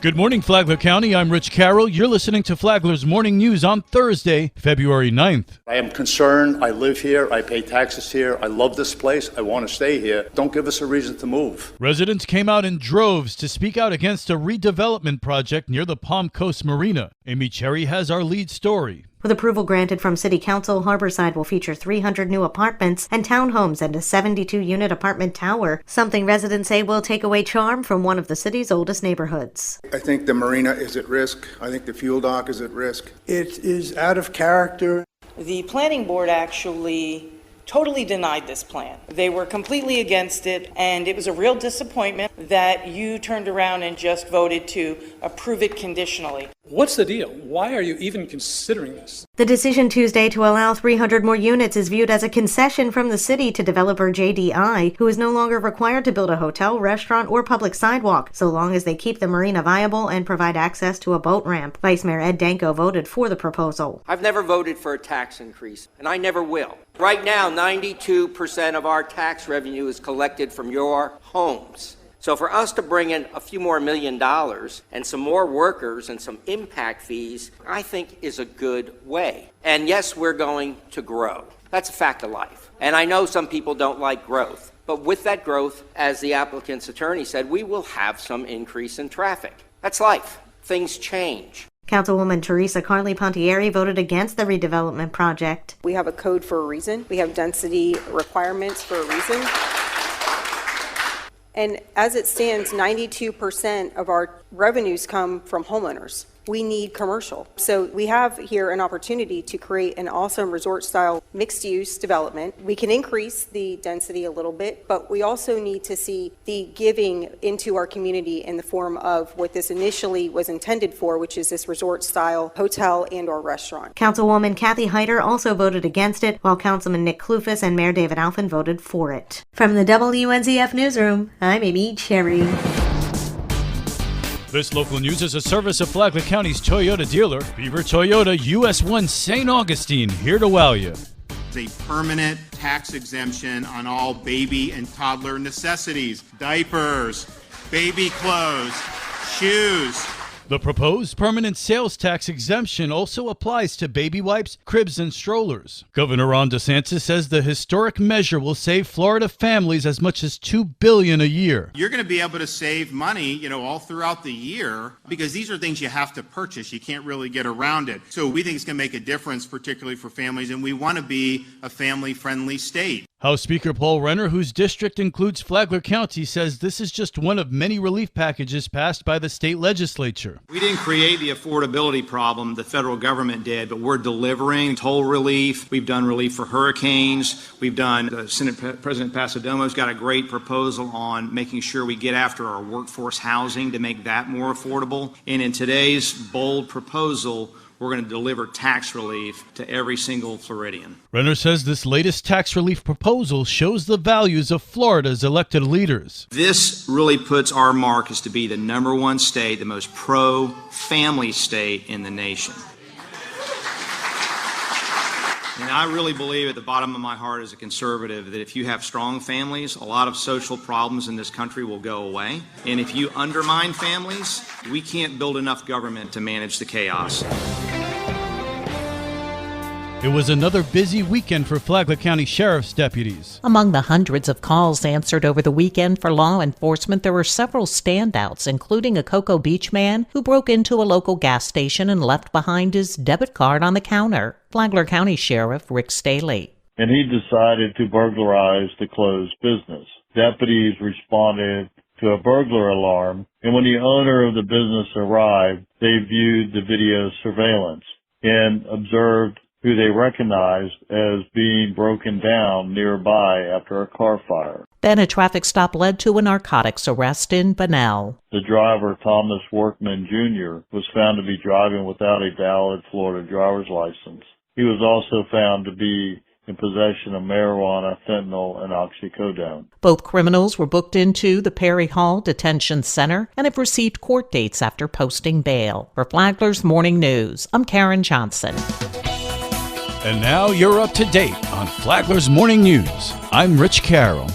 Good morning, Flagler County. I'm Rich Carroll. You're listening to Flagler's Morning News on Thursday, February 9th. I am concerned. I live here. I pay taxes here. I love this place. I want to stay here. Don't give us a reason to move. Residents came out in droves to speak out against a redevelopment project near the Palm Coast Marina. Amy Cherry has our lead story. With approval granted from City Council, Harborside will feature 300 new apartments and townhomes and a 72-unit apartment tower, something residents say will take away charm from one of the city's oldest neighborhoods. I think the marina is at risk. I think the fuel dock is at risk. It is out of character. The planning board actually totally denied this plan. They were completely against it, and it was a real disappointment that you turned around and just voted to approve it conditionally. What's the deal? Why are you even considering this? The decision Tuesday to allow 300 more units is viewed as a concession from the city to developer JDI, who is no longer required to build a hotel, restaurant, or public sidewalk, so long as they keep the marina viable and provide access to a boat ramp. Vice Mayor Ed Danko voted for the proposal. I've never voted for a tax increase, and I never will. Right now, 92% of our tax revenue is collected from your homes. So for us to bring in a few more $1 million and some more workers and some impact fees, I think is a good way. And yes, we're going to grow. That's a fact of life. And I know some people don't like growth. But with that growth, as the applicant's attorney said, we will have some increase in traffic. That's life. Things change. Councilwoman Teresa Carly Pontieri voted against the redevelopment project. We have a code for a reason. We have density requirements for a reason. And as it stands, 92% of our revenues come from homeowners. We need commercial. So we have here an opportunity to create an awesome resort-style mixed-use development. We can increase the density a little bit, but we also need to see the giving into our community in the form of what this initially was intended for, which is this resort-style hotel and or restaurant. Councilwoman Kathy Heider also voted against it, while Councilman Nick Kloufas and Mayor David Alphen voted for it. From the WNZF Newsroom, I'm Amy Cherry. This local news is a service of Flagler County's Toyota dealer, Beaver Toyota, US 1 St. Augustine, here to wow you. A permanent tax exemption on all baby and toddler necessities, diapers, baby clothes, shoes. The proposed permanent sales tax exemption also applies to baby wipes, cribs, and strollers. Governor Ron DeSantis says the historic measure will save Florida families as much as $2 billion a year. You're going to be able to save money, all throughout the year, because these are things you have to purchase. You can't really get around it. So we think it's going to make a difference, particularly for families, and we want to be a family-friendly state. House Speaker Paul Renner, whose district includes Flagler County, says this is just one of many relief packages passed by the state legislature. We didn't create the affordability problem, the federal government did, but we're delivering toll relief. We've done relief for hurricanes. We've done, Senate President Pasadomo's got a great proposal on making sure we get after our workforce housing to make that more affordable. And in today's bold proposal, we're going to deliver tax relief to every single Floridian. Renner says this latest tax relief proposal shows the values of Florida's elected leaders. This really puts our mark as to be the #1 state, the most pro-family state in the nation. And I really believe at the bottom of my heart as a conservative that if you have strong families, a lot of social problems in this country will go away. And if you undermine families, we can't build enough government to manage the chaos. It was another busy weekend for Flagler County Sheriff's deputies. Among the hundreds of calls answered over the weekend for law enforcement, there were several standouts, including a Cocoa Beach man who broke into a local gas station and left behind his debit card on the counter. Flagler County Sheriff Rick Staley. And he decided to burglarize the closed business. Deputies responded to a burglar alarm, and when the owner of the business arrived, they viewed the video surveillance and observed who they recognized as being broken down nearby after a car fire. Then a traffic stop led to a narcotics arrest in Bunnell. The driver, Thomas Workman Jr., was found to be driving without a valid Florida driver's license. He was also found to be in possession of marijuana, fentanyl, and oxycodone. Both criminals were booked into the Perry Hall Detention Center and have received court dates after posting bail. For Flagler's Morning News, I'm Karen Johnson. And now you're up to date on Flagler's Morning News. I'm Rich Carroll.